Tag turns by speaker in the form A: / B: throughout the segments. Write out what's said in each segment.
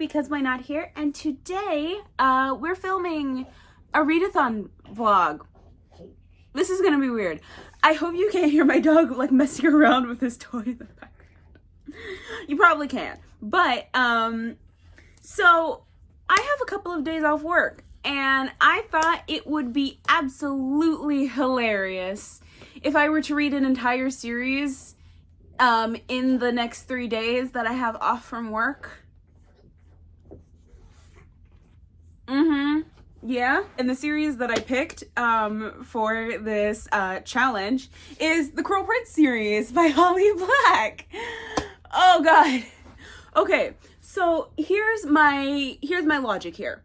A: Because Why Not Here, and today we're filming a readathon vlog. This is gonna be weird. I hope you can't hear my dog like messing around with his toy in the background. You probably can't. But so I have a couple of days off work, and I thought it would be absolutely hilarious if I were to read an entire series in the next 3 days that I have off from work. Yeah, and the series that I picked for this challenge is the Cruel Prince series by Holly Black. Oh god. Okay, so here's my logic here.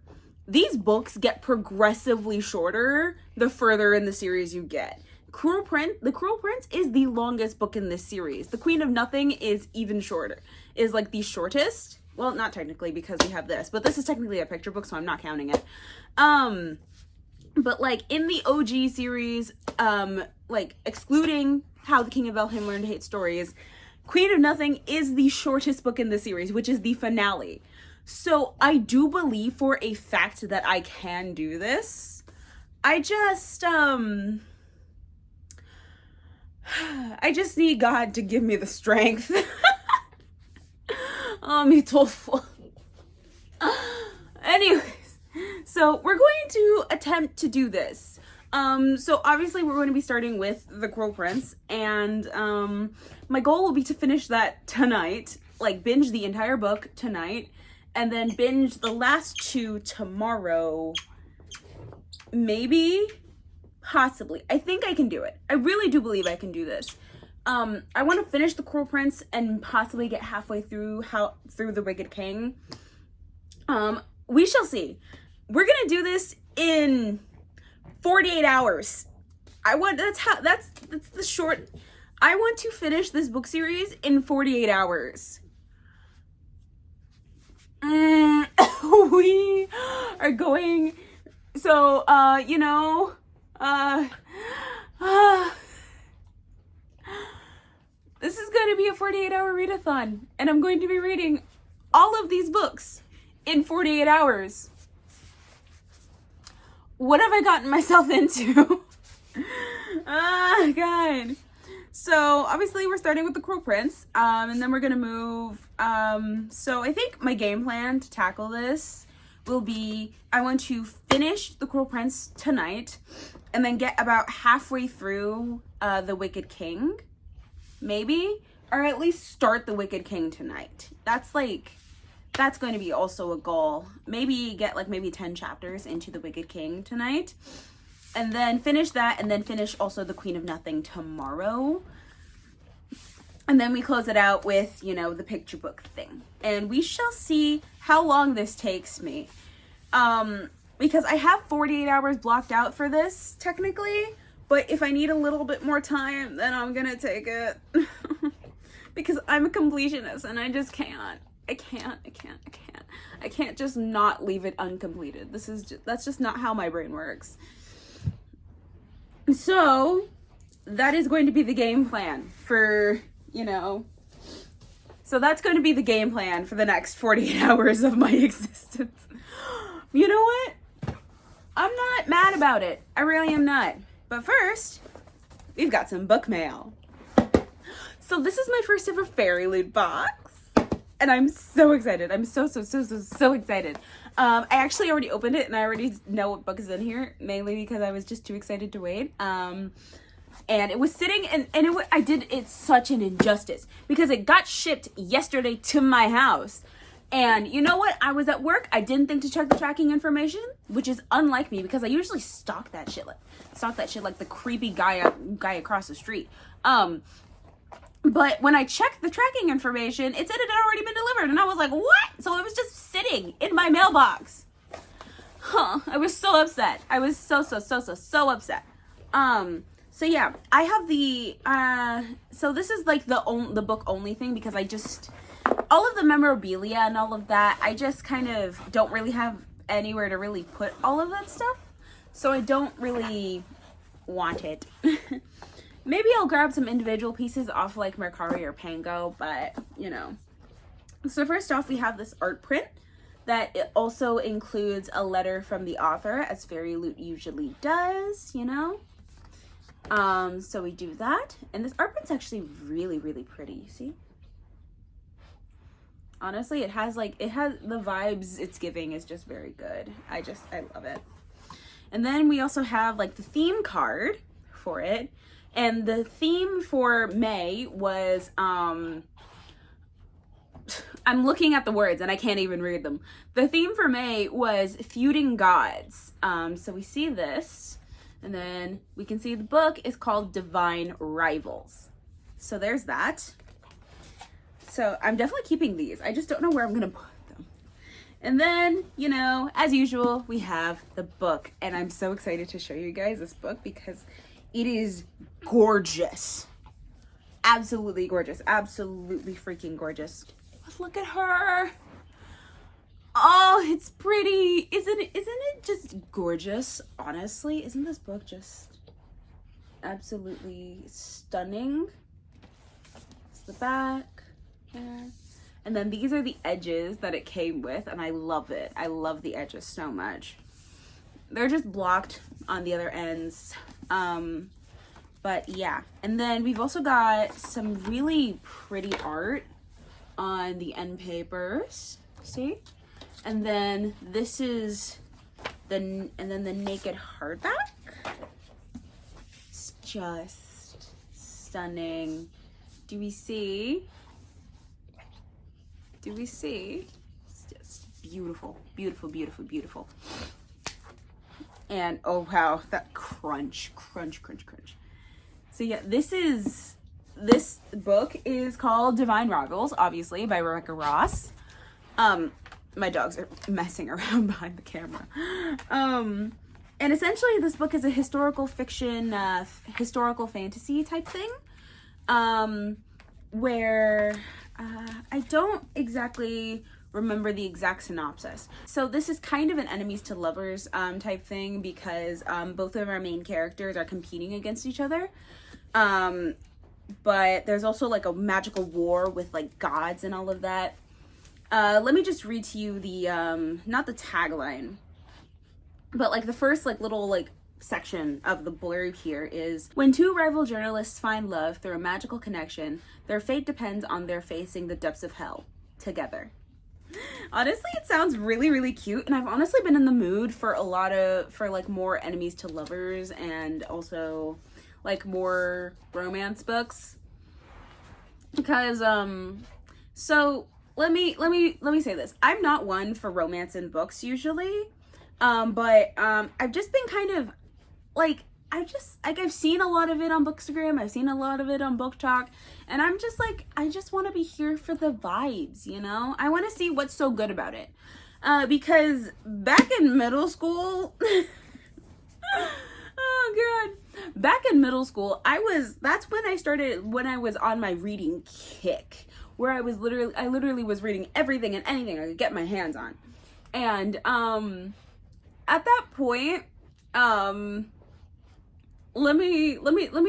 A: These books get progressively shorter the further in the series you get. The Cruel Prince is the longest book in this series. The Queen of Nothing is even shorter. Is like the shortest. Well, not technically because we have this, but this is technically a picture book, so I'm not counting it. But like in the OG series, like excluding How the King of Elfhame Learned to Hate Stories, Queen of Nothing is the shortest book in the series, which is the finale. So I do believe for a fact that I can do this. I just need God to give me the strength. Me tofu. Anyways, so we're going to attempt to do this. So obviously we're going to be starting with The Cruel Prince, and my goal will be to finish that tonight, like binge the entire book tonight, and then binge the last two tomorrow. Maybe, possibly. I think I can do it. I really do believe I can do this. I want to finish The Cruel Prince and possibly get halfway through The Wicked King. We shall see. We're gonna do this in 48 hours. That's the short. I want to finish this book series in 48 hours. We are going. So, this is going to be a 48-hour readathon, and I'm going to be reading all of these books in 48 hours. What have I gotten myself into? God. So, obviously, we're starting with The Cruel Prince, and then we're going to move. So, I think my game plan to tackle this will be, I want to finish The Cruel Prince tonight, and then get about halfway through The Wicked King. Maybe, or at least start The Wicked King tonight. That's going to be also a goal. Maybe get like maybe 10 chapters into The Wicked King tonight, and then finish that, and then finish also The Queen of Nothing tomorrow. And then we close it out with, the picture book thing. And we shall see how long this takes me. Because I have 48 hours blocked out for this, technically. But if I need a little bit more time, then I'm gonna take it. Because I'm a completionist and I just can't. I can't just not leave it uncompleted. That's just not how my brain works. So, that is going to be the game plan for, So that's going to be the game plan for the next 48 hours of my existence. You know what? I'm not mad about it. I really am not. But first, we've got some book mail. So this is my first ever fairy loot box, and I'm so excited. I'm so excited. I actually already opened it, and I already know what book is in here, mainly because I was just too excited to wait. And it was sitting, and it's such an injustice, because it got shipped yesterday to my house. And you know what? I was at work. I didn't think to check the tracking information, which is unlike me because I usually stalk that shit like the creepy guy across the street. But when I checked the tracking information, it said it had already been delivered, and I was like, what? So it was just sitting in my mailbox. I was so upset. I was so upset. So yeah, I have the so this is like the book only thing, because I just, all of the memorabilia and all of that, I just kind of don't really have anywhere to really put all of that stuff. So I don't really want it. Maybe I'll grab some individual pieces off like Mercari or Pango, but So first off, we have this art print that it also includes a letter from the author, as Fairy Loot usually does, you know? So we do that. And this art print's actually really, really pretty, see? Honestly, it has the vibes it's giving is just very good. I love it. And then we also have like the theme card for it. And the theme for May was, I'm looking at the words and I can't even read them. The theme for May was feuding gods. So we see this, and then we can see the book is called Divine Rivals. So there's that. So I'm definitely keeping these. I just don't know where I'm gonna put them. And then, you know, as usual, we have the book. And I'm so excited to show you guys this book because it is gorgeous. Absolutely gorgeous. Absolutely freaking gorgeous. Look at her. Oh, it's pretty. Isn't it just gorgeous? Honestly, isn't this book just absolutely stunning? It's the back. Yeah. And then these are the edges that it came with, and I love it. I love the edges so much. They're just blocked on the other ends. But yeah. And then we've also got some really pretty art on the end papers. See? And then this is the naked hardback. It's just stunning. Do we see? It's just beautiful, beautiful, beautiful, beautiful. And oh wow, that crunch. So yeah, this book is called Divine Rivals, obviously, by Rebecca Ross. My dogs are messing around behind the camera. And essentially this book is a historical fiction, historical fantasy type thing. Where I don't exactly remember the exact synopsis. So this is kind of an enemies to lovers type thing because both of our main characters are competing against each other. But there's also like a magical war with like gods and all of that. Let me just read to you the, not the tagline, but like the first like little like section of the blurb here is, when two rival journalists find love through a magical connection, their fate depends on their facing the depths of hell together. Honestly, it sounds really, really cute, and I've honestly been in the mood for like more enemies to lovers and also like more romance books, because so let me say this. I'm not one for romance in books usually, but I've just been kind of like, I've seen a lot of it on Bookstagram, I've seen a lot of it on Book Talk, and I'm just like, I just want to be here for the vibes, you know? I want to see what's so good about it. Because back in middle school, oh god, back in middle school, that's when I was on my reading kick, where I literally was reading everything and anything I could get my hands on. And, at that point, let me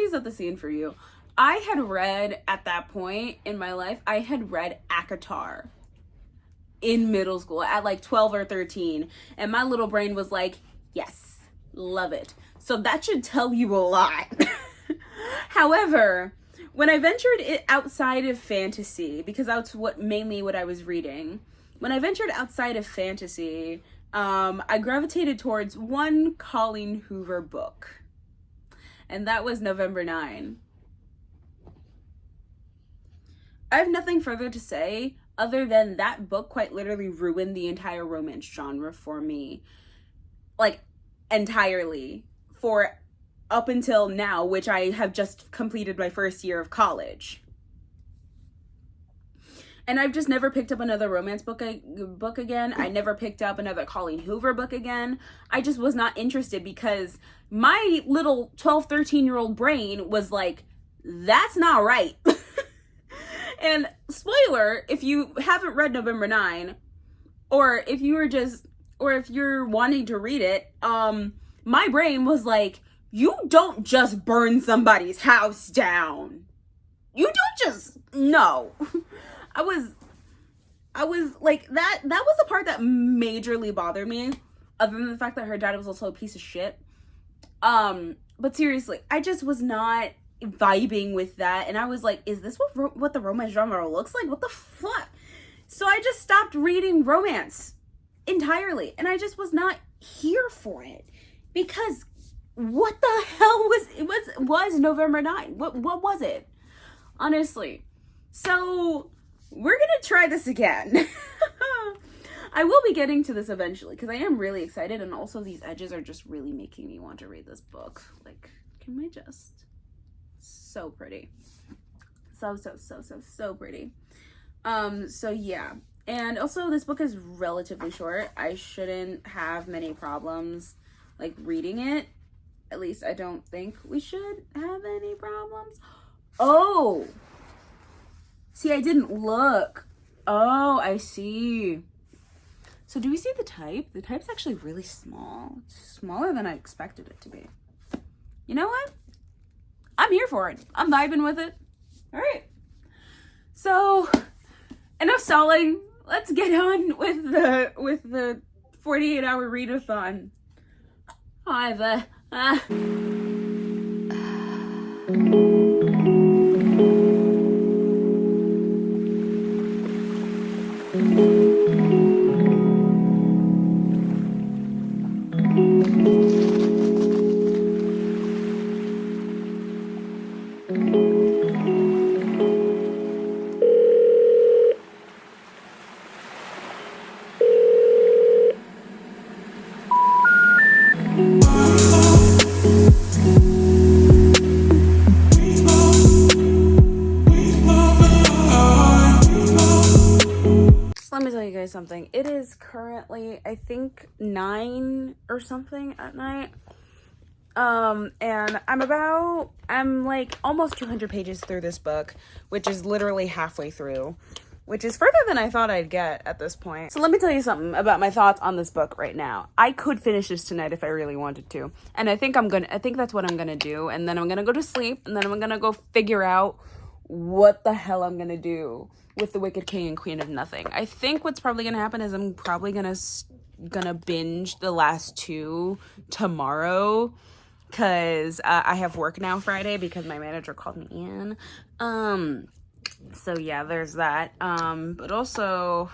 A: set the scene for you. I had read, at that point in my life, I had read ACOTAR in middle school at like 12 or 13. And my little brain was like, yes, love it. So that should tell you a lot. However, when I ventured it outside of fantasy, because that's mainly what I was reading, when I ventured outside of fantasy, I gravitated towards one Colleen Hoover book. And that was November 9. I have nothing further to say other than that book quite literally ruined the entire romance genre for me. Like, entirely. For up until now, which I have just completed my first year of college. And I've just never picked up another romance book again. I never picked up another Colleen Hoover book again. I just was not interested because my little 12, 13-year-old brain was like, that's not right. And spoiler, if you haven't read November 9, or if you're wanting to read it, my brain was like, you don't just burn somebody's house down. You don't just, no. I was like, that was the part that majorly bothered me, other than the fact that her dad was also a piece of shit. But seriously, I just was not vibing with that, and I was like, is this what the romance genre looks like? What the fuck? So I just stopped reading romance entirely, and I just was not here for it, because what the hell was November 9? What was it? Honestly. So we're gonna try this again. I will be getting to this eventually, because I am really excited, and also these edges are just really making me want to read this book. Like, can we just... So pretty. So pretty. So yeah. And also, this book is relatively short. I shouldn't have many problems, like, reading it. At least I don't think we should have any problems. Oh! See, I didn't look. Oh, I see. So do we see the type? The type's actually really small. It's smaller than I expected it to be. You know what? I'm here for it. I'm vibing with it. All right. So, enough stalling. Let's get on with the 48-hour readathon. Hi there. Let me tell you guys something. It is currently, I think, 9 or something at night. And I'm like almost 200 pages through this book, which is literally halfway through, which is further than I thought I'd get at this point. So let me tell you something about my thoughts on this book right now. I could finish this tonight if I really wanted to. And I think that's what I'm gonna do. And then I'm gonna go to sleep, and then I'm gonna go figure out what the hell I'm gonna do with The Wicked King and Queen of Nothing. I think what's probably gonna happen is I'm probably gonna binge the last 2 tomorrow, because I have work now Friday because my manager called me in. So yeah, there's that. But also,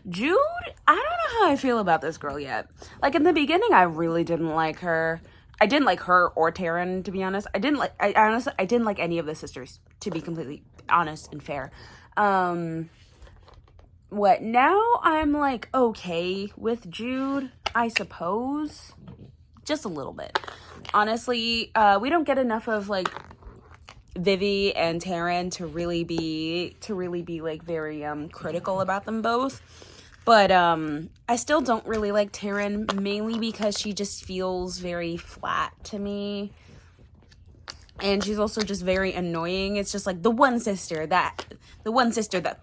A: Jude, I don't know how I feel about this girl yet. Like, in the beginning, I really didn't like her. I didn't like her or Taryn, to be honest. I honestly didn't like any of the sisters, to be completely honest and fair. Now I'm like okay with Jude, I suppose. Just a little bit. Honestly, we don't get enough of like Vivi and Taryn to really be like very critical about them both. But I still don't really like Taryn, mainly because she just feels very flat to me. And she's also just very annoying. It's just like the one sister that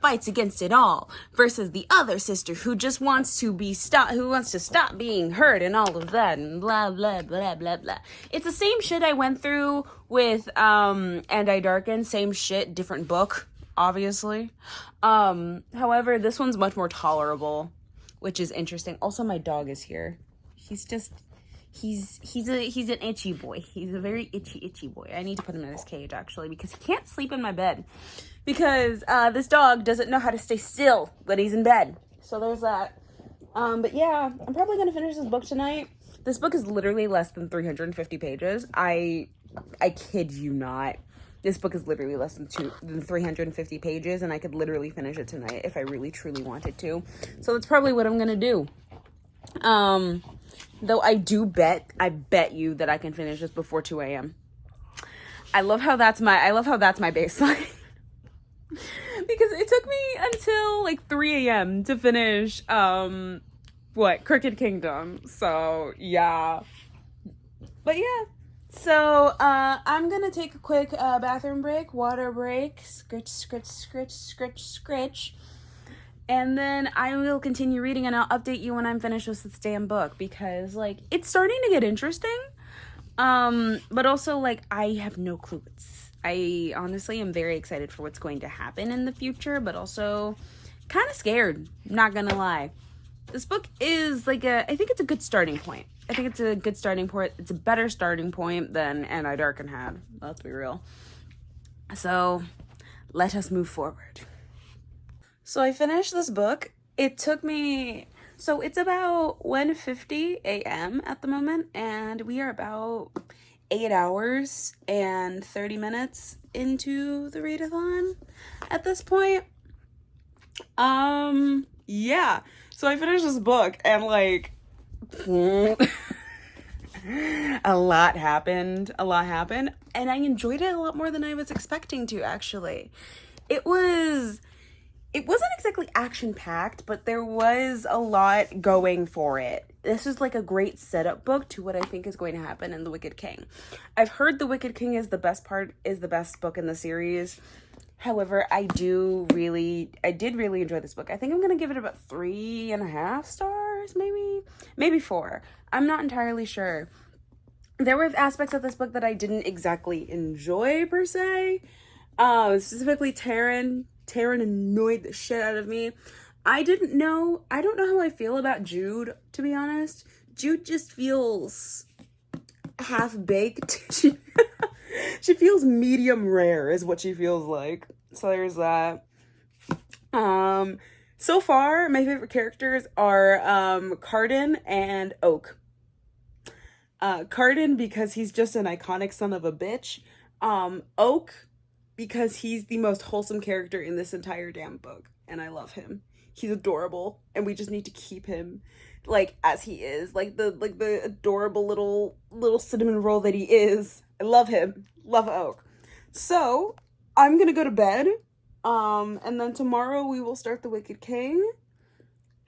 A: fights against it all versus the other sister who just wants to stop being hurt and all of that and blah blah blah blah blah. It's the same shit I went through with And I Darken. Same shit, different book, obviously. However, this one's much more tolerable, which is interesting. Also, my dog is here. He's an itchy boy. He's a very itchy boy. I need to put him in his cage, actually, because he can't sleep in my bed. Because this dog doesn't know how to stay still when he's in bed. So there's that. But yeah, I'm probably going to finish this book tonight. This book is literally less than 350 pages. I kid you not. This book is literally less than 350 pages, and I could literally finish it tonight if I really, truly wanted to. So that's probably what I'm going to do. Though I bet you that I can finish this before 2 a.m. I love how that's my baseline. Because it took me until like 3 a.m. to finish, Crooked Kingdom. So, yeah. But yeah. So, I'm gonna take a quick, bathroom break, water break, scritch. And then I will continue reading, and I'll update you when I'm finished with this damn book, because, like, it's starting to get interesting. But also, like, I have no clue. I honestly am very excited for what's going to happen in the future, but also kind of scared, not gonna lie. This book is like I think it's a good starting point. I think it's a good starting point. It's a better starting point than And I Darken had. Let's be real. So, let us move forward. So I finished this book. It took me... So it's about 1:50 a.m. at the moment, and we are about 8 hours and 30 minutes into the readathon at this point. Yeah. So I finished this book, and like... a lot happened, and I enjoyed it a lot more than I was expecting to, actually. It wasn't exactly action-packed, but there was a lot going for it. This is like a great setup book to what I think is going to happen in The Wicked King. I've heard The Wicked King is the best book in the series. However, I did really enjoy this book. I think I'm going to give it about 3.5 stars, maybe 4. I'm not entirely sure. There were aspects of this book that I didn't exactly enjoy, per se. Specifically, Taryn annoyed the shit out of me. I don't know how I feel about Jude, to be honest. Jude just feels half-baked. She feels medium rare is what she feels like. So there's that. So far, my favorite characters are Carden and Oak. Carden because he's just an iconic son of a bitch. Oak because he's the most wholesome character in this entire damn book, and I love him. He's adorable, and we just need to keep him like as he is, like the adorable little cinnamon roll that he is. I love him. Love Oak. So I'm gonna go to bed. And then tomorrow we will start The Wicked King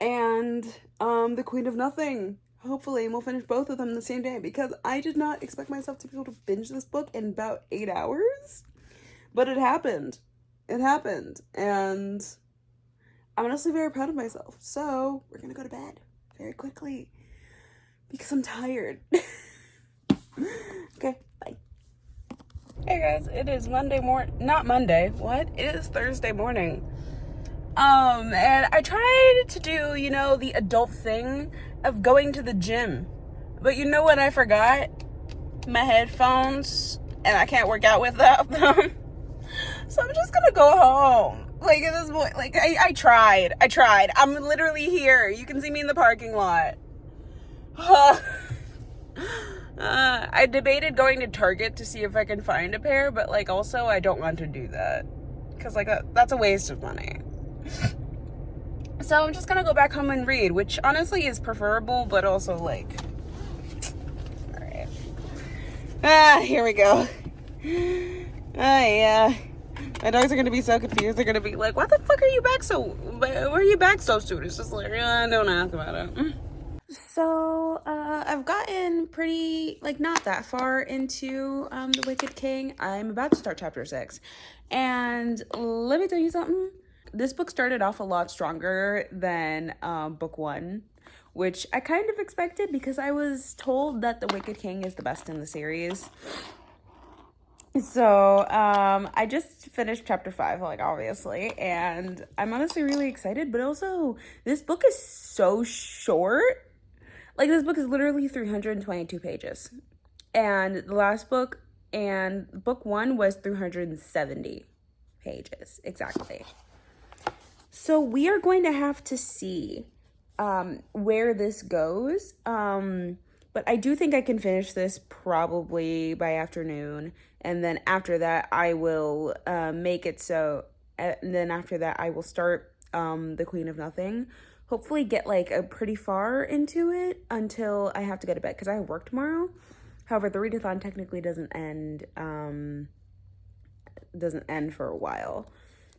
A: and The Queen of Nothing. Hopefully, and we'll finish both of them the same day, because I did not expect myself to be able to binge this book in about 8 hours. But it happened. It happened. And I'm honestly very proud of myself. So we're gonna go to bed very quickly because I'm tired. Okay, bye. Hey guys, it is not Monday, what? It is Thursday morning. And I tried to do, the adult thing of going to the gym. But you know what I forgot? My headphones, and I can't work out without them. So I'm just gonna go home. Like, at this point, like, I tried. I'm literally here. You can see me in the parking lot. I debated going to Target to see if I can find a pair, but, like, also I don't want to do that. Because, like, that's a waste of money. So I'm just gonna go back home and read, which honestly is preferable, but also, like... Alright. Here we go. Yeah. My dogs are gonna be so confused. They're gonna be like, why the fuck are you back where are you back so soon? It's just like, don't ask about it. So, I've gotten pretty, like, not that far into, The Wicked King. I'm about to start chapter 6. And let me tell you something. This book started off a lot stronger than, book 1. Which I kind of expected, because I was told that The Wicked King is the best in the series. So, I just finished chapter 5, like, obviously, and I'm honestly really excited, but also, this book is so short. Like, this book is literally 322 pages, and the last book, and book 1 was 370 pages, exactly. So, we are going to have to see, where this goes, but I do think I can finish this probably by afternoon. And then after that, I will make it so. And then after that, I will start The Queen of Nothing. Hopefully get like a pretty far into it until I have to go to bed, because I have work tomorrow. However, the readathon technically doesn't end for a while.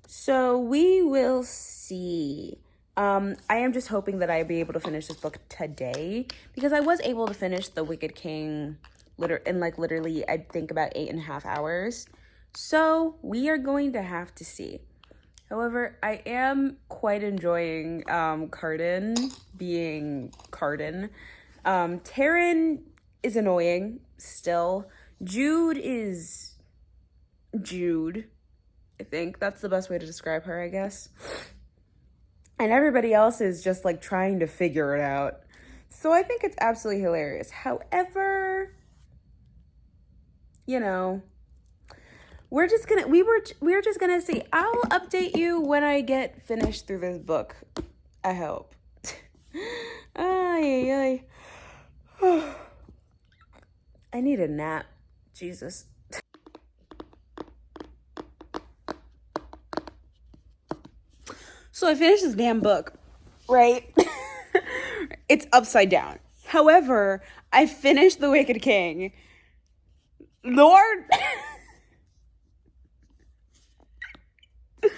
A: So we will see. I am just hoping that I'll be able to finish this book today, because I was able to finish The Wicked King in like literally, I think, about 8.5 hours. So we are going to have to see. However, I am quite enjoying Carden being Carden. Taryn is annoying still. Jude is Jude. I think that's the best way to describe her, I guess. and everybody else is just like trying to figure it out. So I think it's absolutely hilarious. However, you know, we're just gonna see. I'll update you when I get finished through this book. I hope. Ay, ay, ay. I need a nap. Jesus. So I finished this damn book, right? It's upside down. However, I finished The Wicked King. Lord, there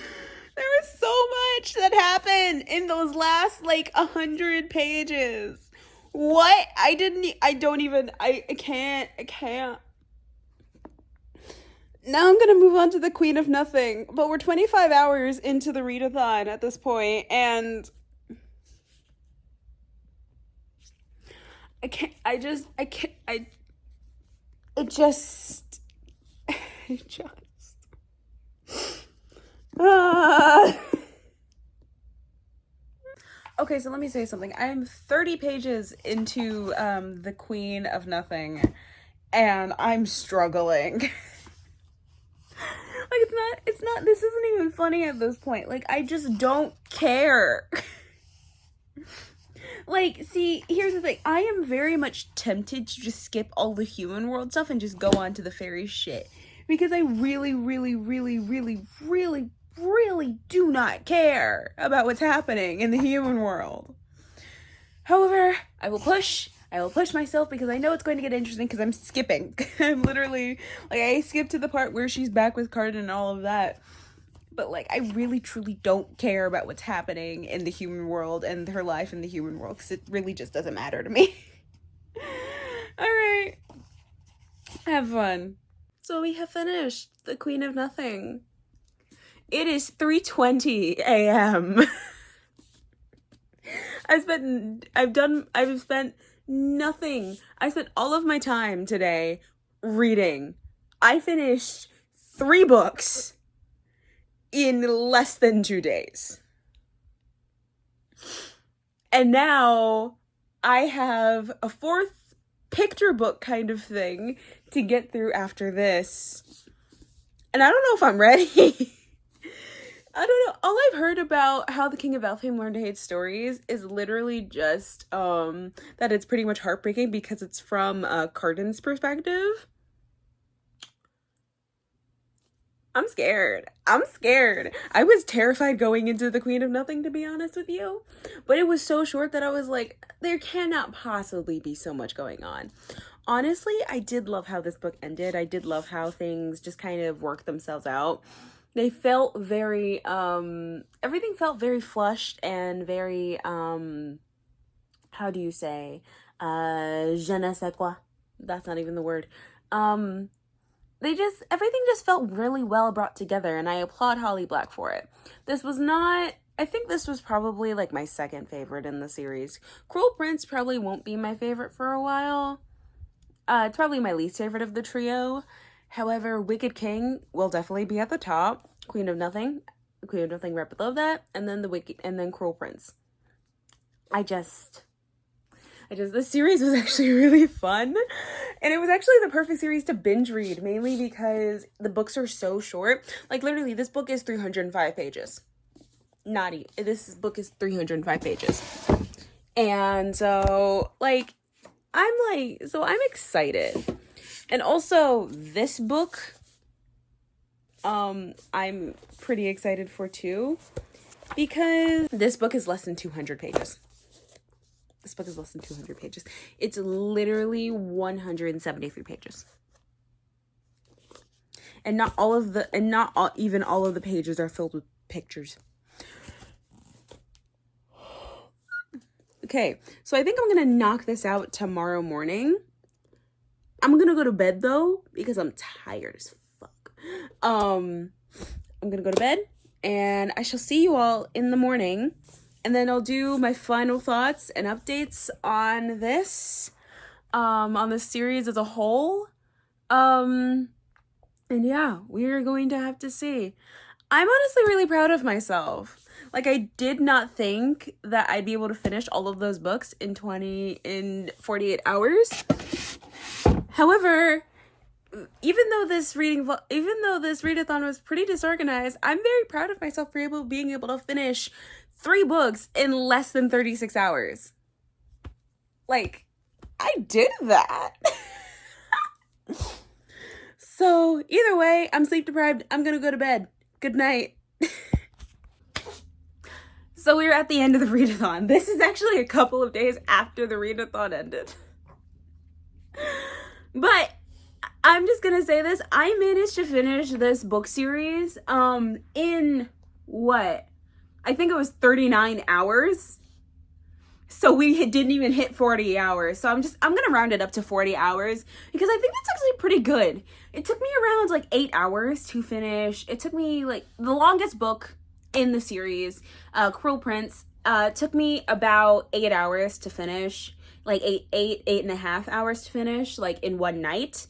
A: was so much that happened in those last like 100 pages. What? I can't. Now I'm gonna move on to the Queen of Nothing, but we're 25 hours into the readathon at this point, and uh... Okay, so let me say something. I'm 30 pages into the Queen of Nothing, and I'm struggling. Like, this isn't even funny at this point. Like, I just don't care. Like, see, here's the thing. I am very much tempted to just skip all the human world stuff and just go on to the fairy shit. Because I really, really, really, really, really, really do not care about what's happening in the human world. However, I will push myself because I know it's going to get interesting because I'm skipping. I'm literally, like, I skipped to the part where she's back with Carden and all of that. But, like, I really, truly don't care about what's happening in the human world and her life in the human world because it really just doesn't matter to me. Alright. Have fun. So we have finished The Queen of Nothing. It is 3:20 a.m. I've spent nothing. I spent all of my time today reading. I finished 3 books in less than 2 days. And now I have a 4th picture book kind of thing to get through after this. And I don't know if I'm ready. I don't know. All I've heard about how the King of Elfheim learned to hate stories is literally just that it's pretty much heartbreaking because it's from Carden's perspective. I'm scared. I was terrified going into The Queen of Nothing, to be honest with you. But it was so short that I was like, there cannot possibly be so much going on. Honestly, I did love how this book ended. I did love how things just kind of worked themselves out. They felt very, everything felt very flushed and very, how do you say, je ne sais quoi. That's not even the word. Everything just felt really well brought together, and I applaud Holly Black for it. I think this was probably like my second favorite in the series. Cruel Prince probably won't be my favorite for a while. It's probably my least favorite of the trio. However, Wicked King will definitely be at the top. Queen of Nothing right below that, and then Cruel Prince. This series was actually really fun, and it was actually the perfect series to binge read, mainly because the books are so short. Like, literally, this book is 305 pages. This book is 305 pages. And so, I'm excited. And also, this book, I'm pretty excited for too, because this book is less than 200 pages. It's literally 173 pages. And not even all of the pages are filled with pictures. Okay, so I think I'm gonna knock this out tomorrow morning. I'm gonna go to bed though, because I'm tired as fuck. I'm gonna go to bed, and I shall see you all in the morning. And then I'll do my final thoughts and updates on this, on the series as a whole. And yeah, we're going to have to see. I'm honestly really proud of myself. Like, I did not think that I'd be able to finish all of those books in 48 hours. However, even though this readathon was pretty disorganized, I'm very proud of myself for being able to finish 3 books in less than 36 hours. Like, I did that. So, either way, I'm sleep deprived. I'm gonna go to bed. Good night. So we're at the end of the readathon. This is actually a couple of days after the readathon ended. But I'm just gonna say this. I managed to finish this book series in what? I think it was 39 hours. So we didn't even hit 40 hours. So I'm gonna round it up to 40 hours because I think that's actually pretty good. It took me around like 8 hours to finish. It took me like the longest book in the series, Cruel Prince, took me about 8 hours to finish, like eight and a half hours to finish, like in one night.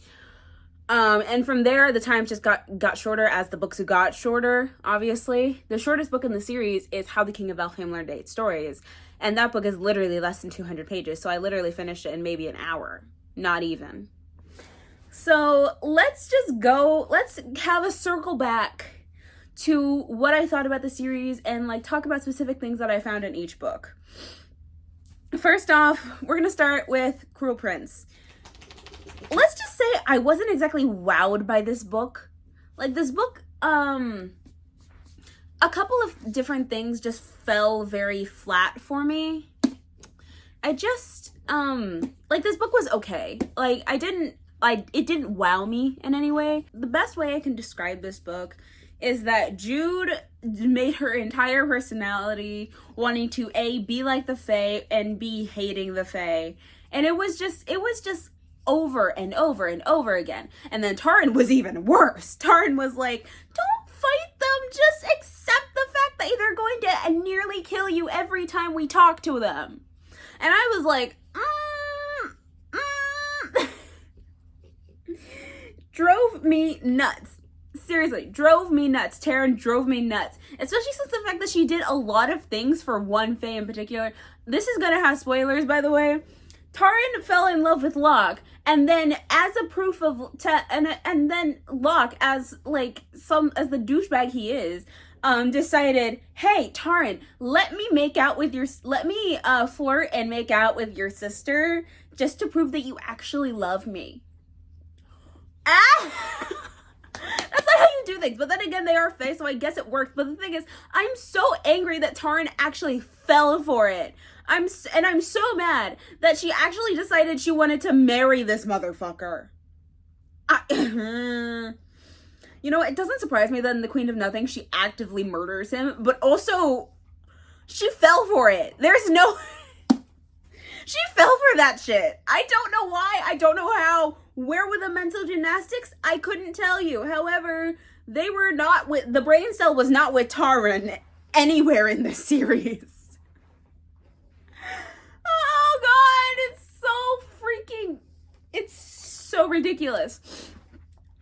A: And from there, the times just got shorter as the books got shorter, obviously. The shortest book in the series is How the King of Elfhame Learned 8 Stories. And that book is literally less than 200 pages. So I literally finished it in maybe an hour. Not even. So let's have a circle back to what I thought about the series and like talk about specific things that I found in each book. First off, we're going to start with Cruel Prince. Let's just say I wasn't exactly wowed by this book. Like this book, a couple of different things just fell very flat for me. I just, like this book was okay. Like it didn't wow me in any way. The best way I can describe this book is that Jude made her entire personality wanting to A, be like the Fae, and B, hating the Fae. And it was just over and over and over again. And then Taran was even worse. Taran was like, don't fight them, just accept the fact that they're going to nearly kill you every time we talk to them. And I was like, drove me nuts. Seriously, drove me nuts. Taran drove me nuts. Especially since the fact that she did a lot of things for one Fae in particular. This is gonna have spoilers, by the way. Taran fell in love with Locke, and then as a proof of and then Locke, as the douchebag he is, decided, hey Taran, let me flirt and make out with your sister just to prove that you actually love me. That's not how you do things. But then again, they are Fae, so I guess it worked. But the thing is, I'm so angry that Taran actually fell for it. I'm so mad that she actually decided she wanted to marry this motherfucker. You know, it doesn't surprise me that in The Queen of Nothing, she actively murders him. But also, she fell for it. She fell for that shit. I don't know why. I don't know how. Where were the mental gymnastics? I couldn't tell you. However, the brain cell was not with Taran anywhere in this series. Oh God, it's so ridiculous.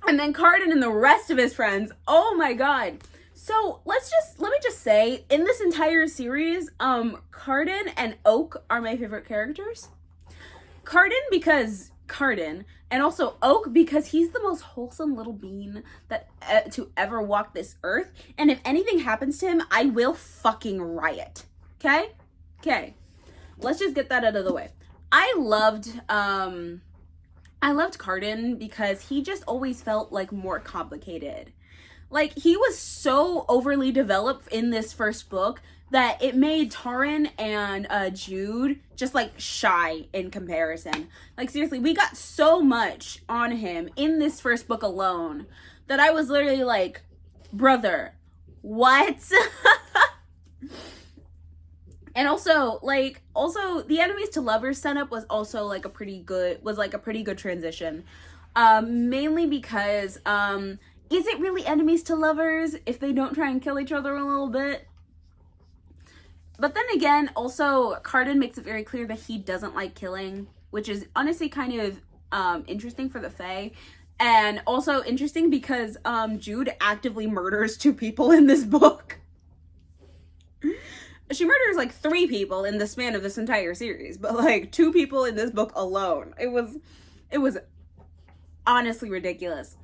A: And then Cardan and the rest of his friends, oh my God. So let me just say, in this entire series, Cardan and Oak are my favorite characters. Cardan, and also Oak because he's the most wholesome little bean that to ever walk this earth. And if anything happens to him, I will fucking riot. Okay. Let's just get that out of the way. I loved Cardan because he just always felt like more complicated. Like, he was so overly developed in this first book that it made Taran and Jude just, like, shy in comparison. Like, seriously, we got so much on him in this first book alone that I was literally like, brother, what? And also the enemies to lovers setup was also like a pretty good transition. Mainly because, is it really enemies to lovers if they don't try and kill each other a little bit? But then again, also, Cardan makes it very clear that he doesn't like killing, which is honestly kind of interesting for the Fae. And also interesting because Jude actively murders 2 people in this book. she murders like 3 people in the span of this entire series, but like 2 people in this book alone. It was honestly ridiculous.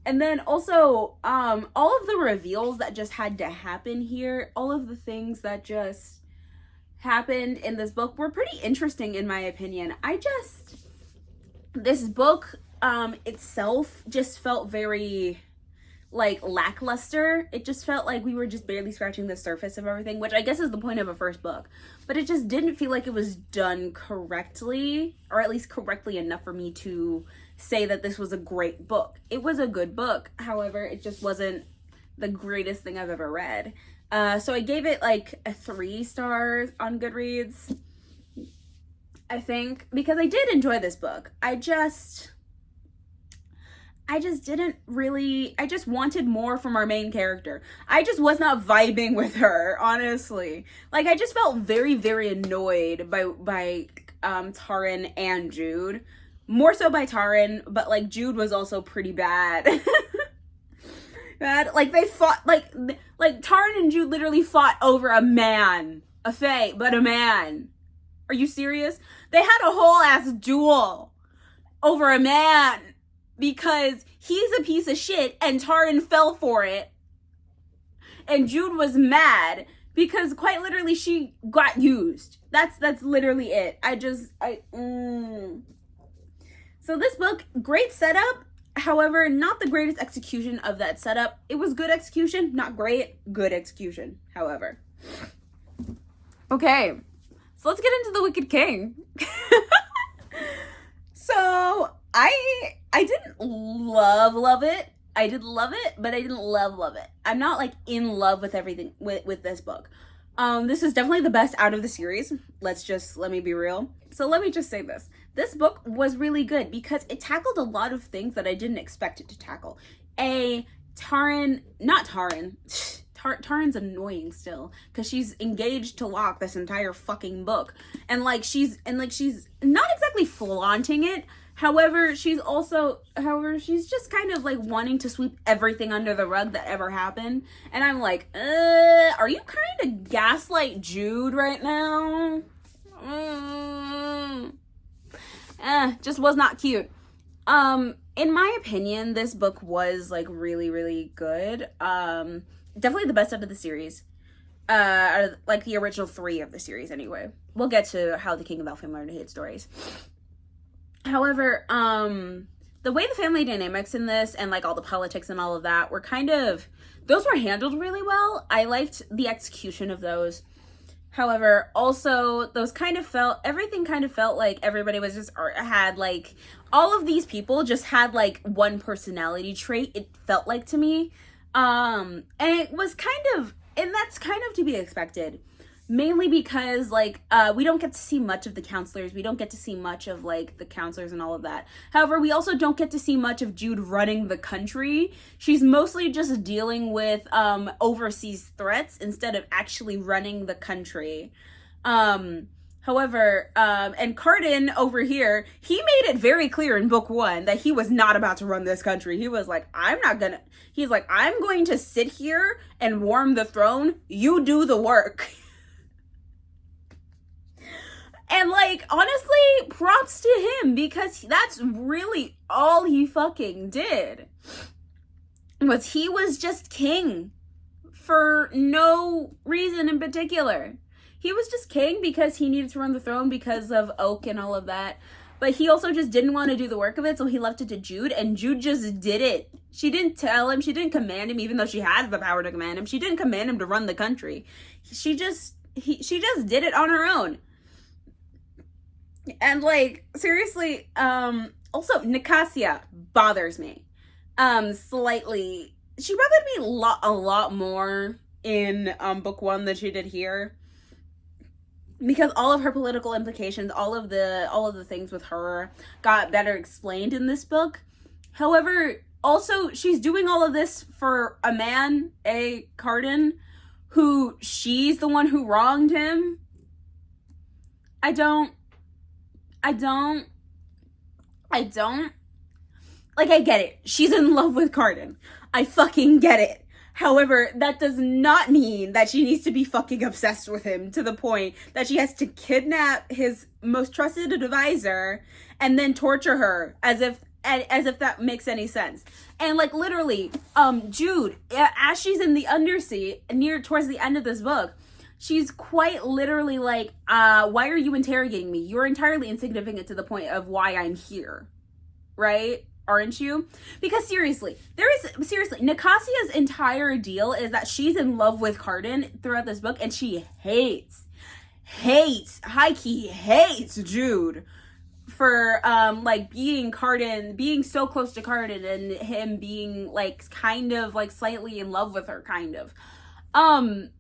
A: And then also, all of the reveals that just had to happen here, all of the things that just happened in this book were pretty interesting in my opinion. This book itself just felt very like lackluster. It just felt like we were just barely scratching the surface of everything, which I guess is the point of a first book. But it just didn't feel like it was done correctly, or at least correctly enough for me to say that this was a great book. It was a good book. However, it just wasn't the greatest thing I've ever read. So I gave it like a 3 stars on Goodreads, I think, because I did enjoy this book. I just didn't really, I just wanted more from our main character. I just was not vibing with her, honestly. Like, I just felt very, very annoyed by Taryn and Jude. More so by Taryn, but like Jude was also pretty bad. Bad. Like they fought, like Taryn and Jude literally fought over a man. A fae, but a man. Are you serious? They had a whole ass duel over a man because he's a piece of shit and Taryn fell for it. And Jude was mad because quite literally she got used. That's literally it. So this book, great setup, however, not the greatest execution of that setup. It was good execution, not great, good execution, however. Okay, so let's get into The Wicked King. So, I didn't love it. I did love it, but I didn't love it. I'm not like in love with everything with this book. This is definitely the best out of the series. Let me be real. So let me just say this. This book was really good because it tackled a lot of things that I didn't expect it to tackle. Taryn's annoying still because she's engaged to Locke this entire fucking book. And she's not exactly flaunting it. However, she's just kind of like wanting to sweep everything under the rug that ever happened. And I'm like, are you kind of gaslight Jude right now? Just was not cute. In my opinion, this book was like really, really good. Definitely the best out of the series. Like the original 3 of the series anyway. We'll get to how the King of Elfin learned to hate stories. However, the way the family dynamics in this and like all the politics and all of that were those were handled really well. I liked the execution of those. However, also everything kind of felt like everybody was had like, all of these people just had like one personality trait, it felt like to me. And it was and that's kind of to be expected. Mainly because, like, we don't get to see much of the counselors. We don't get to see much of, like, the counselors and all of that. However, we also don't get to see much of Jude running the country. She's mostly just dealing with overseas threats instead of actually running the country. However, and Carden over here, he made it very clear in book 1 that he was not about to run this country. He was like, I'm going to sit here and warm the throne. You do the work. And, like, honestly, props to him, because that's really all he fucking did. He was just king for no reason in particular. He was just king because he needed to run the throne because of Oak and all of that. But he also just didn't want to do the work of it, so he left it to Jude, and Jude just did it. She didn't tell him, she didn't command him, even though she has the power to command him. She didn't command him to run the country. She just did it on her own. And, like, seriously, also, Nicasia bothers me, slightly. She bothered me a lot more in, book 1 than she did here. Because all of her political implications, all of the things with her got better explained in this book. However, also, she's doing all of this for a man, Carden, who she's the one who wronged him. I don't. Like, I get it. She's in love with Carden. I fucking get it. However, that does not mean that she needs to be fucking obsessed with him to the point that she has to kidnap his most trusted advisor and then torture her as if that makes any sense. And like literally, Jude, as she's in the undersea towards the end of this book, she's quite literally like, why are you interrogating me? You're entirely insignificant to the point of why I'm here. Right? Aren't you? Because seriously, Nicasia's entire deal is that she's in love with Cardan throughout this book, and she hates high-key hates Jude for like being so close to Cardan, and him being like kind of like slightly in love with her, kind of. And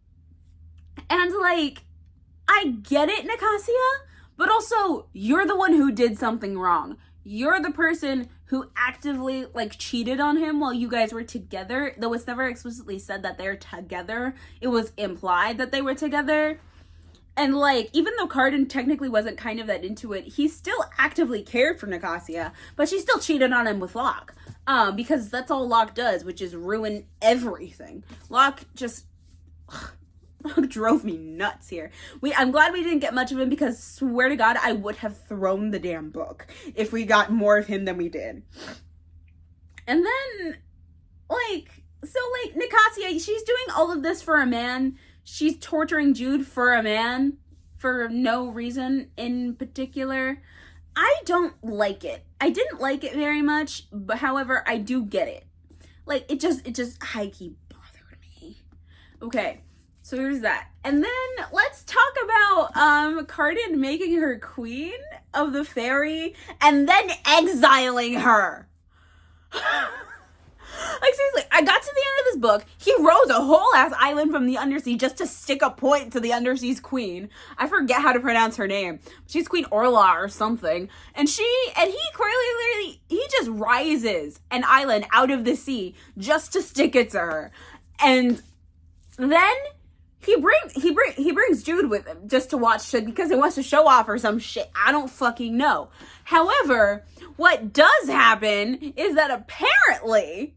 A: like, I get it, Nicasia, but also you're the one who did something wrong. You're the person who actively like cheated on him while you guys were together. Though it's never explicitly said that they're together, it was implied that they were together. And like, even though Cardan technically wasn't kind of that into it, he still actively cared for Nicasia, but she still cheated on him with Locke. Because that's all Locke does, which is ruin everything. Locke just drove me nuts here. I'm glad we didn't get much of him, because swear to God, I would have thrown the damn book if we got more of him than we did. And then, Nicasia, she's doing all of this for a man. She's torturing Jude for a man for no reason in particular. I don't like it. I didn't like it very much, but however, I do get it. Like, it just high-key bothered me. Okay. So there's that. And then let's talk about Cardan making her queen of the fairy and then exiling her. Like, seriously, I got to the end of this book. He rose a whole ass island from the undersea just to stick a point to the undersea's queen. I forget how to pronounce her name. She's Queen Orla or something. And he literally just rises an island out of the sea just to stick it to her. And then he brings Jude with him just to watch shit because he wants to show off or some shit. I don't fucking know. However, what does happen is that apparently,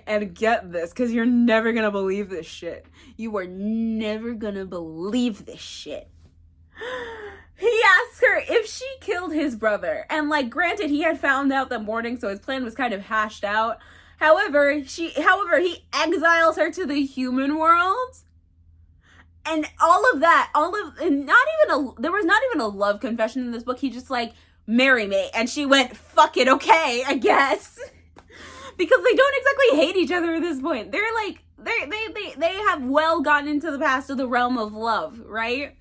A: and get this, because you're never gonna believe this shit. You are never gonna believe this shit. He asks her if she killed his brother. And like, granted, he had found out that morning, so his plan was kind of hashed out. However, he exiles her to the human world. And there was not even a love confession in this book. He just like, marry me. And she went, fuck it, okay, I guess. Because they don't exactly hate each other at this point. They're like, they have well gotten into the past of the realm of love, right?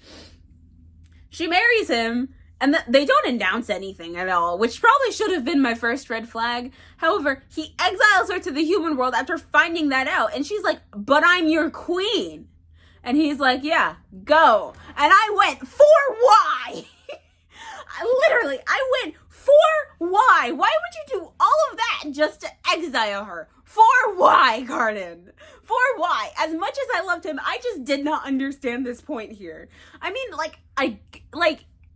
A: She marries him, and they don't announce anything at all, which probably should have been my first red flag. However, he exiles her to the human world after finding that out, and she's like, but I'm your queen. And he's like, yeah, go. And I went, for why? I went, for why? Why would you do all of that just to exile her? For why, Cardan? For why? As much as I loved him, I just did not understand this point here. I mean,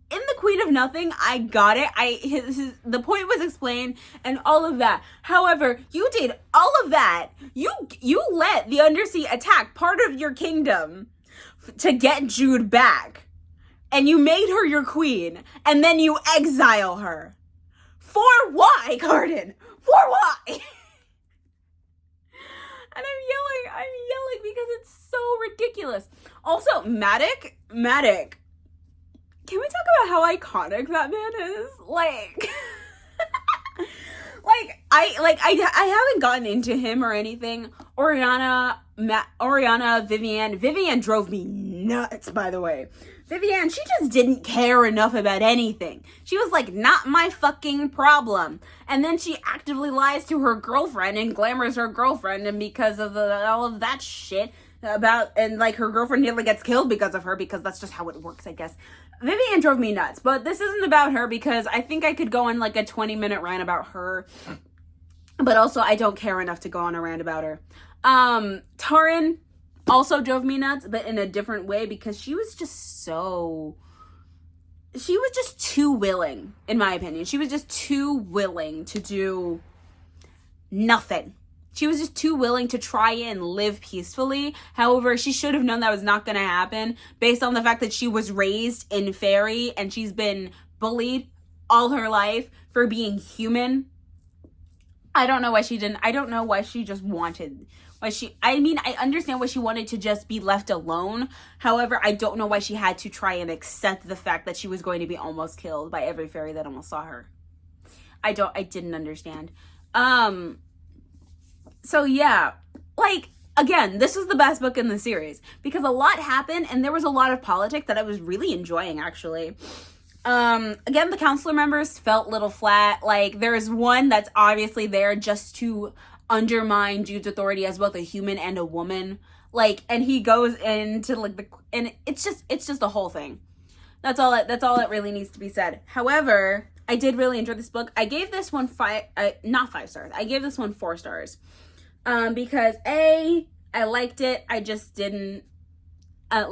A: in the Queen of Nothing, I got it. The point was explained and all of that. However, you did all of that. You let the Undersea attack part of your kingdom to get Jude back. And you made her your queen. And then you exile her. For why, Cardan? For why? And I'm yelling because it's so ridiculous. Also, Matic. Can we talk about how iconic that man is? I haven't gotten into him or anything. Oriana, Vivian drove me nuts, by the way. Vivian, she just didn't care enough about anything. She was like, not my fucking problem. And then she actively lies to her girlfriend and glamours her girlfriend, and because of all of that shit her girlfriend nearly gets killed because of her, because that's just how it works, I guess. Vivian drove me nuts, but this isn't about her, because I think I could go on like a 20-minute rant about her, but also I don't care enough to go on a rant about her. Taran also drove me nuts, but in a different way, because she was just too willing, in my opinion. She was just too willing to do nothing. She was just too willing to try and live peacefully. However, she should have known that was not going to happen based on the fact that she was raised in fairy and she's been bullied all her life for being human. I don't know why she didn't. I don't know why she just wanted. I understand why she wanted to just be left alone. However, I don't know why she had to try and accept the fact that she was going to be almost killed by every fairy that almost saw her. I didn't understand. So yeah, like, again, this was the best book in the series because a lot happened and there was a lot of politics that I was really enjoying, actually. Again, the counselor members felt a little flat. Like, there's one that's obviously there just to undermine Jude's authority as both a human and a woman. Like, and he goes into like and it's just the whole thing. That's all that really needs to be said. However, I did really enjoy this book. I gave this one not 5 stars. I gave this one 4 stars. Because I liked it. I just didn't, I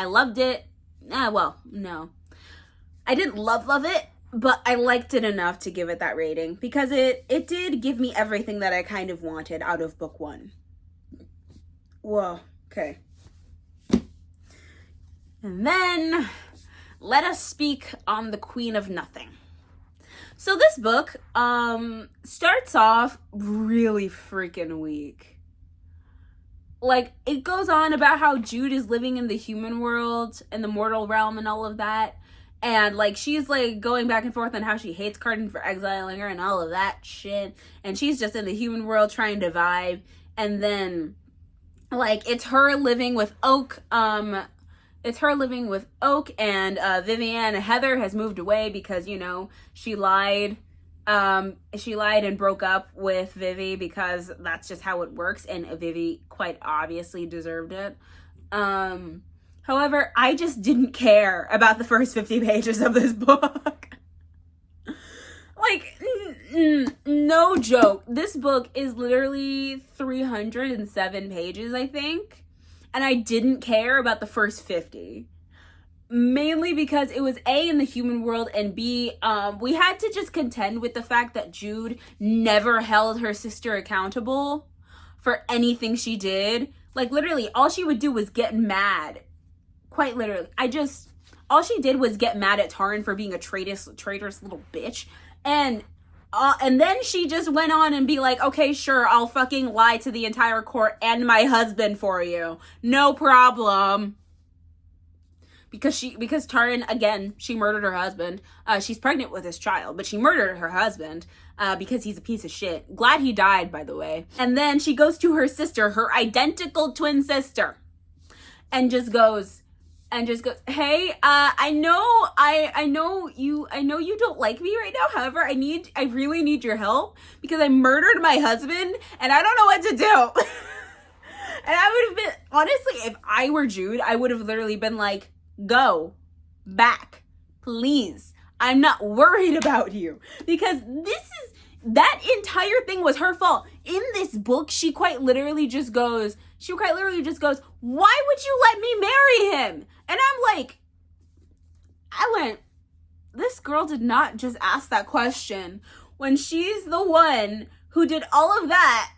A: loved it. Well, no. I didn't love it, but I liked it enough to give it that rating because it did give me everything that I kind of wanted out of book 1. Whoa, okay. And then let us speak on the Queen of Nothing. So this book starts off really freaking weak. Like, it goes on about how Jude is living in the human world and the mortal realm and all of that. And, like, she's, like, going back and forth on how she hates Carden for exiling her and all of that shit. And she's just in the human world trying to vibe. And then, like, it's her living with Oak. It's her living with Oak and Vivienne. Heather has moved away because, you know, she lied. She lied and broke up with Vivi because that's just how it works. And Vivi quite obviously deserved it. However, I just didn't care about the first 50 pages of this book. Like, no joke. This book is literally 307 pages, I think. And I didn't care about the first 50. Mainly because it was A, in the human world, and B, we had to just contend with the fact that Jude never held her sister accountable for anything she did. Like, literally, all she would do was get mad. Quite literally. All she did was get mad at Taryn for being a traitorous little bitch. And then she just went on and be like, okay, sure, I'll fucking lie to the entire court and my husband for you. No problem. Because Taryn, again, she murdered her husband. She's pregnant with his child, but she murdered her husband because he's a piece of shit. Glad he died, by the way. And then she goes to her sister, her identical twin sister, and just goes, hey, I know you don't like me right now. However, I really need your help because I murdered my husband and I don't know what to do. And I would have been, honestly, if I were Jude, I would have literally been like, go back, please. I'm not worried about you because that entire thing was her fault. In this book, she quite literally just goes, why would you let me marry him? And I'm like, this girl did not just ask that question when she's the one who did all of that.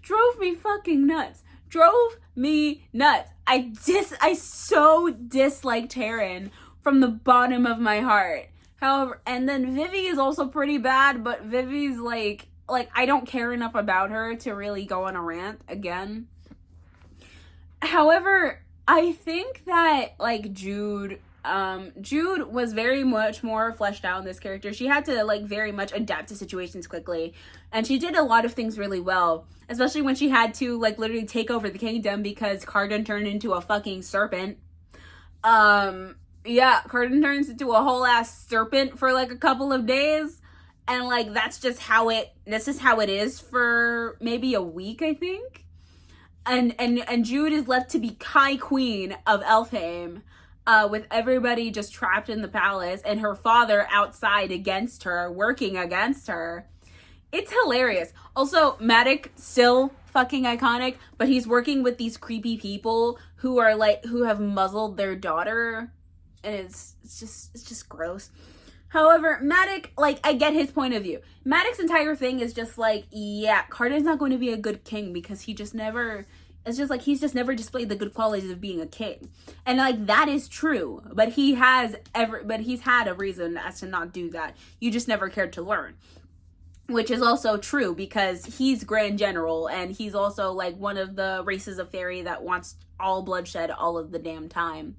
A: Drove me fucking nuts. Drove me nuts. I so disliked Taryn from the bottom of my heart. However, and then Vivi is also pretty bad, but Vivi's like I don't care enough about her to really go on a rant again. However, I think that, like, Jude was very much more fleshed out in this character. She had to, like, very much adapt to situations quickly. And she did a lot of things really well. Especially when she had to, like, literally take over the kingdom because Carden turned into a fucking serpent. Yeah, Carden turns into a whole ass serpent for, like, a couple of days. And, like, this is how it is for maybe a week, I think. And Jude is left to be High Queen of Elfheim, with everybody just trapped in the palace and her father outside against her, working against her. It's hilarious. Also, Madoc, still fucking iconic, but he's working with these creepy people who have muzzled their daughter, and it's just gross. However, Madoc, like, I get his point of view. Madoc's entire thing is just like, yeah, Carden's not going to be a good king because he just never, it's just like, he's just never displayed the good qualities of being a king. And like, that is true, but he's had a reason as to not do that. You just never cared to learn. Which is also true because he's Grand General and he's also like one of the races of fairy that wants all bloodshed all of the damn time.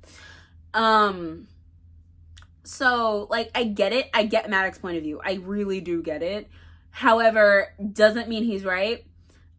A: So, like, I get it. I get Madoc's point of view. I really do get it. However, doesn't mean he's right.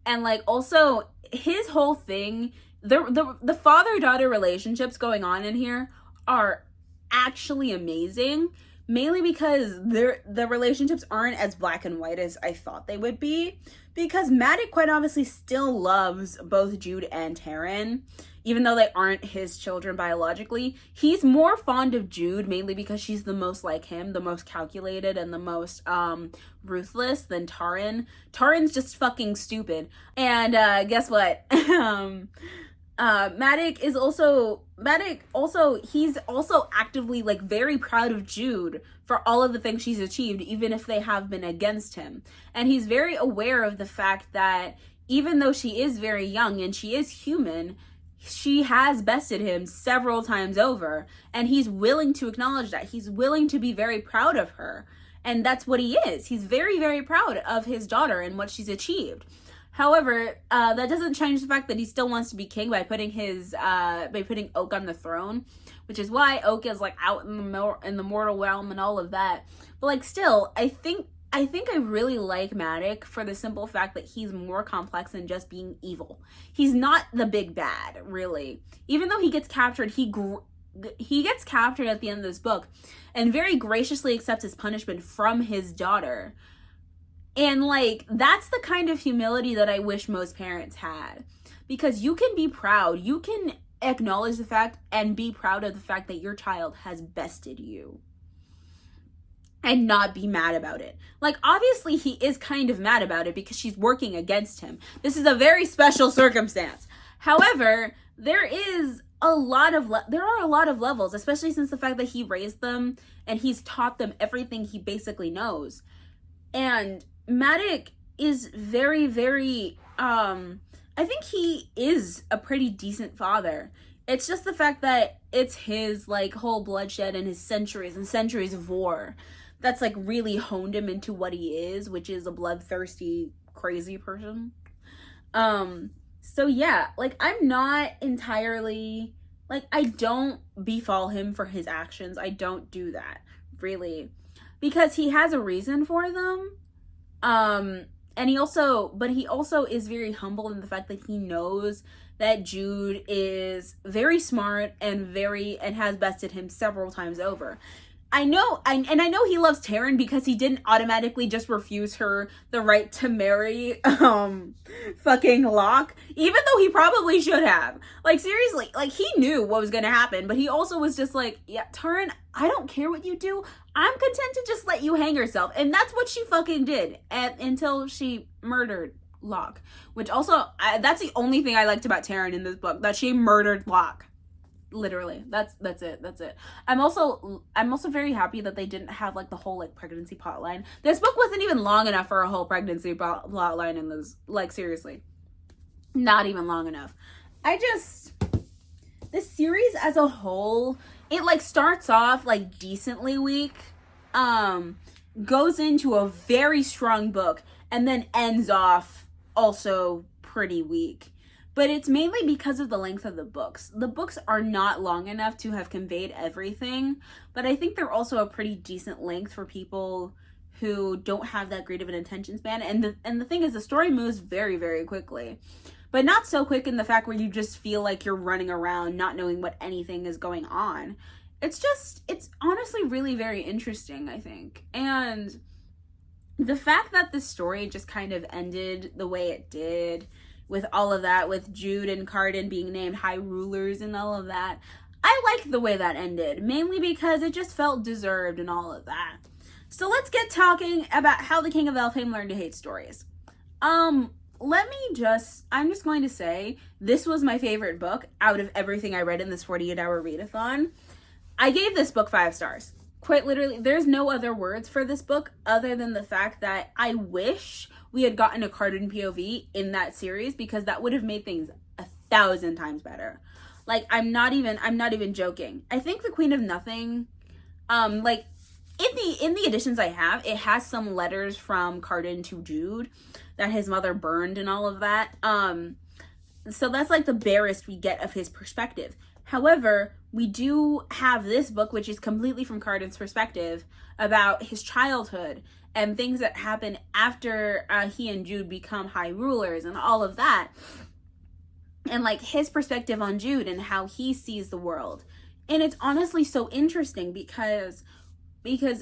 A: And, like, also, his whole thing, the father-daughter relationships going on in here are actually amazing. Mainly because the relationships aren't as black and white as I thought they would be. Because Madoc quite obviously still loves both Jude and Taryn. Even though they aren't his children biologically. He's more fond of Jude, mainly because she's the most like him, the most calculated, and the most ruthless than Taryn. Taryn's just fucking stupid. And guess what? Madoc he's also actively like very proud of Jude for all of the things she's achieved, even if they have been against him. And he's very aware of the fact that even though she is very young and she is human, she has bested him several times over, and he's willing to acknowledge that. He's willing to be very proud of her, and that's what he is. He's very, very proud of his daughter and what she's achieved. However, that doesn't change the fact that he still wants to be king by putting Oak on the throne, which is why Oak is like out in the mortal realm and all of that. But like, still, I think I really like Madoc for the simple fact that he's more complex than just being evil. He's not the big bad, really. Even though he gets captured, he gets captured at the end of this book and very graciously accepts his punishment from his daughter. And like, that's the kind of humility that I wish most parents had. Because you can be proud. You can acknowledge the fact and be proud of the fact that your child has bested you. And not be mad about it. Like, obviously he is kind of mad about it because she's working against him. This is a very special circumstance. However, there are a lot of levels, especially since the fact that he raised them and he's taught them everything he basically knows. And Madoc is very, very, I think he is a pretty decent father. It's just the fact that it's his, like, whole bloodshed and his centuries and centuries of war that's like really honed him into what he is, which is a bloodthirsty, crazy person. So yeah, like, I'm not entirely, like, I don't befall him for his actions. I don't do that, really, because he has a reason for them. And he also is very humble in the fact that he knows that Jude is very smart and has bested him several times over. I know he loves Taryn because he didn't automatically just refuse her the right to marry fucking Locke, even though he probably should have. Like, seriously, like, he knew what was gonna happen, but he also was just like, yeah, Taryn, I don't care what you do. I'm content to just let you hang yourself. And that's what she fucking did until she murdered Locke. Which also, that's the only thing I liked about Taryn in this book, that she murdered Locke. Literally, that's it. I'm also very happy that they didn't have like the whole like pregnancy plot line. This book wasn't even long enough for a whole pregnancy plot line in this, like, seriously, not even long enough. This series as a whole, it like starts off like decently weak, goes into a very strong book, and then ends off also pretty weak. But it's mainly because of the length of the books. The books are not long enough to have conveyed everything, but I think they're also a pretty decent length for people who don't have that great of an attention span. And the thing is, the story moves very, very quickly. But not so quick in the fact where you just feel like you're running around not knowing what anything is going on. It's honestly really very interesting, I think. And the fact that the story just kind of ended the way it did, with all of that, with Jude and Carden being named high rulers and all of that, I liked the way that ended, mainly because it just felt deserved and all of that. So let's get talking about how the King of Elfhame learned to hate stories. I'm just going to say, this was my favorite book out of everything I read in this 48-hour readathon. I gave this book 5 stars. quite literally, there's no other words for this book other than the fact that I wish we had gotten a Carden POV in that series, because that would have made things 1,000 times better. Like, I'm not even joking. I think the Queen of Nothing, like, in the editions I have, it has some letters from Carden to Jude that his mother burned and all of that. So that's like the barest we get of his perspective. However, we do have this book, which is completely from Carden's perspective, about his childhood and things that happen after he and Jude become high rulers and all of that. And like his perspective on Jude and how he sees the world. And it's honestly so interesting because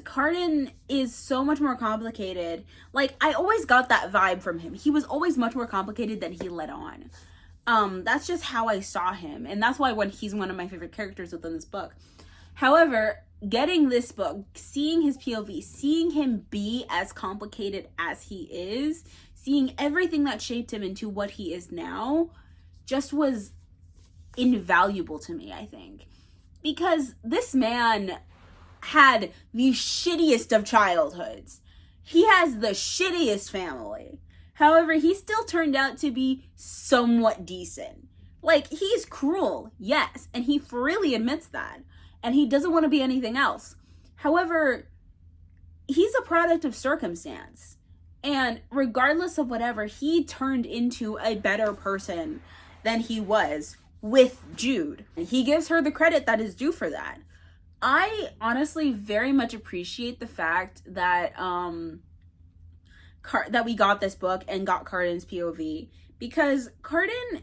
A: Carden is so much more complicated. Like, I always got that vibe from him. He was always much more complicated than he let on. That's just how I saw him. And that's why he's one of my favorite characters within this book. However, getting this book, seeing his POV, seeing him be as complicated as he is, seeing everything that shaped him into what he is now, just was invaluable to me, I think. Because this man had the shittiest of childhoods. He has the shittiest family. However, he still turned out to be somewhat decent. Like, he's cruel, yes, and he freely admits that. And he doesn't want to be anything else. However, he's a product of circumstance. And regardless of whatever, he turned into a better person than he was with Jude. He gives her the credit that is due for that. I honestly very much appreciate the fact that that we got this book and got Carden's POV, because Carden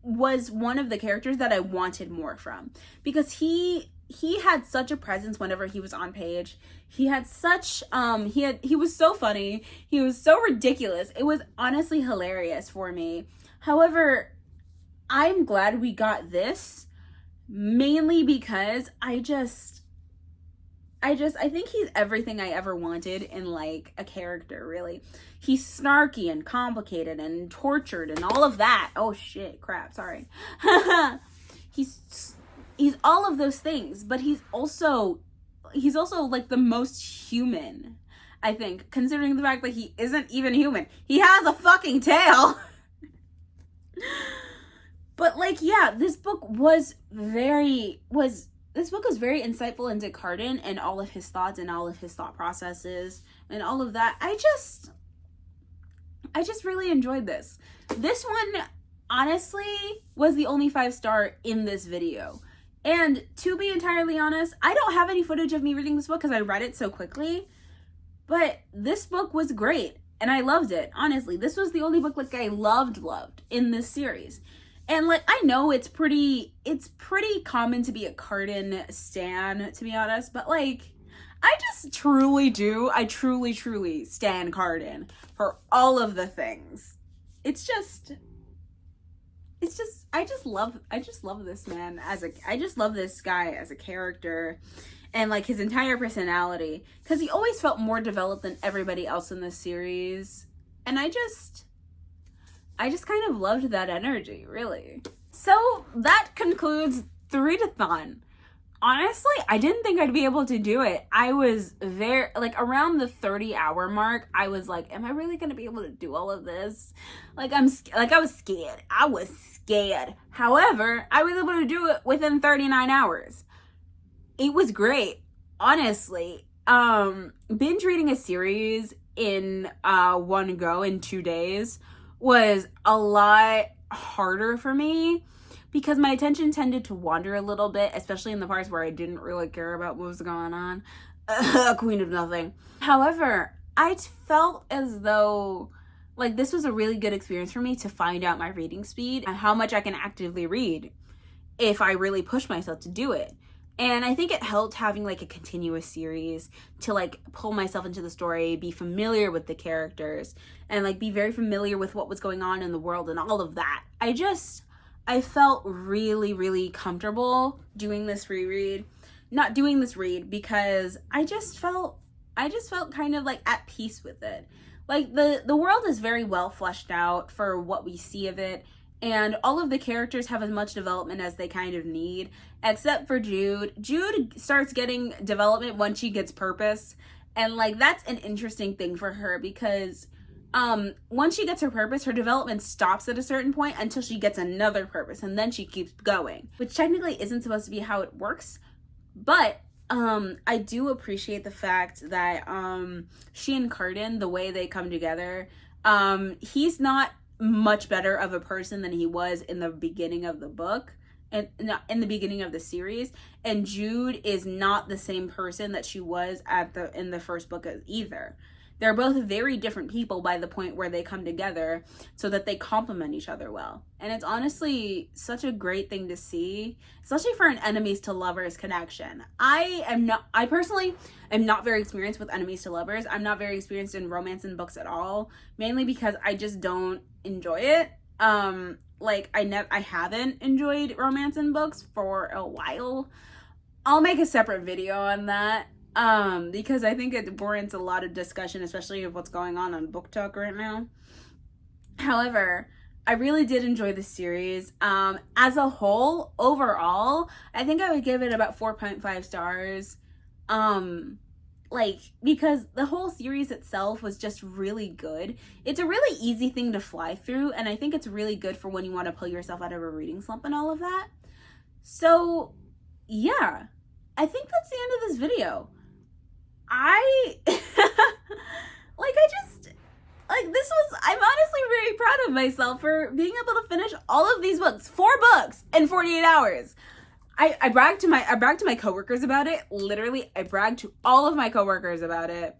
A: was one of the characters that I wanted more from, because he had such a presence whenever he was on page. He had such he was so funny, he was so ridiculous. It was honestly hilarious for me. However, I'm glad we got this, mainly because I think he's everything I ever wanted in like a character, really. He's snarky and complicated and tortured and all of that. Oh shit, crap, sorry. He's all of those things, but he's also like the most human, I think, considering the fact that he isn't even human. He has a fucking tail. But like, yeah, this book was very insightful into Carden and all of his thoughts and all of his thought processes and all of that. I just really enjoyed this. This one, honestly, was the only 5-star in this video. And to be entirely honest, I don't have any footage of me reading this book because I read it so quickly. But this book was great and I loved it. Honestly, this was the only book like I loved in this series. And like, I know it's pretty common to be a Carden stan, to be honest, but like, I truly stan Carden for all of the things. I just love this man I just love this guy as a character, and like his entire personality, because he always felt more developed than everybody else in this series. And I just kind of loved that energy, really. So that concludes the readathon. Honestly, I didn't think I'd be able to do it. I was very, like, around the 30-hour mark, I was like, am I really going to be able to do all of this? I was scared. I was scared. However, I was able to do it within 39 hours. It was great. Honestly, binge reading a series in one go in 2 days was a lot harder for me, because my attention tended to wander a little bit, especially in the parts where I didn't really care about what was going on. Queen of Nothing. However, I felt as though like this was a really good experience for me to find out my reading speed and how much I can actively read if I really push myself to do it. And I think it helped having like a continuous series to like pull myself into the story, be familiar with the characters, and like be very familiar with what was going on in the world and all of that. I felt really, really comfortable doing this reread. Not doing this read because I just felt kind of like at peace with it. Like the world is very well fleshed out for what we see of it. and all of the characters have as much development as they kind of need, except for Jude. Jude starts getting development once she gets purpose, and like that's an interesting thing for her because once she gets her purpose, her development stops at a certain point until she gets another purpose, and then she keeps going, which technically isn't supposed to be how it works. But I do appreciate the fact that she and Cardin, the way they come together, he's not much better of a person than he was in the beginning of the book and in the beginning of the series, and Jude is not the same person that she was in the first book either. They're both very different people by the point where they come together so that they complement each other well. And it's honestly such a great thing to see, especially for an enemies to lovers connection. I personally am not very experienced with enemies to lovers. I'm not very experienced in romance in books at all, mainly because I just don't enjoy it. I haven't enjoyed romance in books for a while. I'll make a separate video on that. Because I think it warrants a lot of discussion, especially of what's going on Book Talk right now. However, I really did enjoy the series. As a whole, overall, I think I would give it about 4.5 stars. Because the whole series itself was just really good. It's a really easy thing to fly through, and I think it's really good for when you want to pull yourself out of a reading slump and all of that. So, yeah. I think that's the end of this video. I'm honestly very proud of myself for being able to finish all of these books, 4 books in 48 hours. I bragged to my coworkers about it. Literally, I bragged to all of my coworkers about it.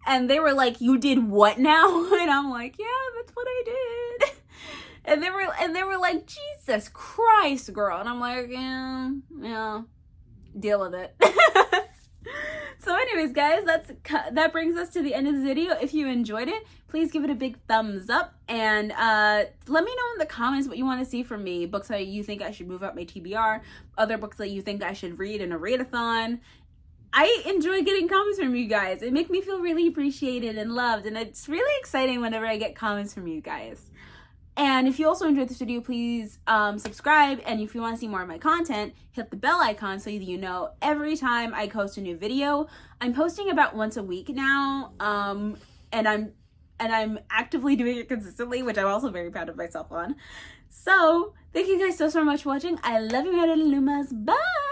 A: And they were like, "You did what now?" And I'm like, "Yeah, that's what I did." And they were like, "Jesus Christ, girl." And I'm like, "Yeah, deal with it." So anyways, guys, that brings us to the end of the video. If you enjoyed it, please give it a big thumbs up, and let me know in the comments what you want to see from me. Books that you think I should move up my TBR, other books that you think I should read in a readathon. I enjoy getting comments from you guys. It makes me feel really appreciated and loved, and it's really exciting whenever I get comments from you guys. And if you also enjoyed this video, please subscribe. And if you want to see more of my content, hit the bell icon so you know every time I post a new video. I'm posting about once a week now, and I'm actively doing it consistently, which I'm also very proud of myself on. So thank you guys so much for watching. I love you, my little Lumas. Bye.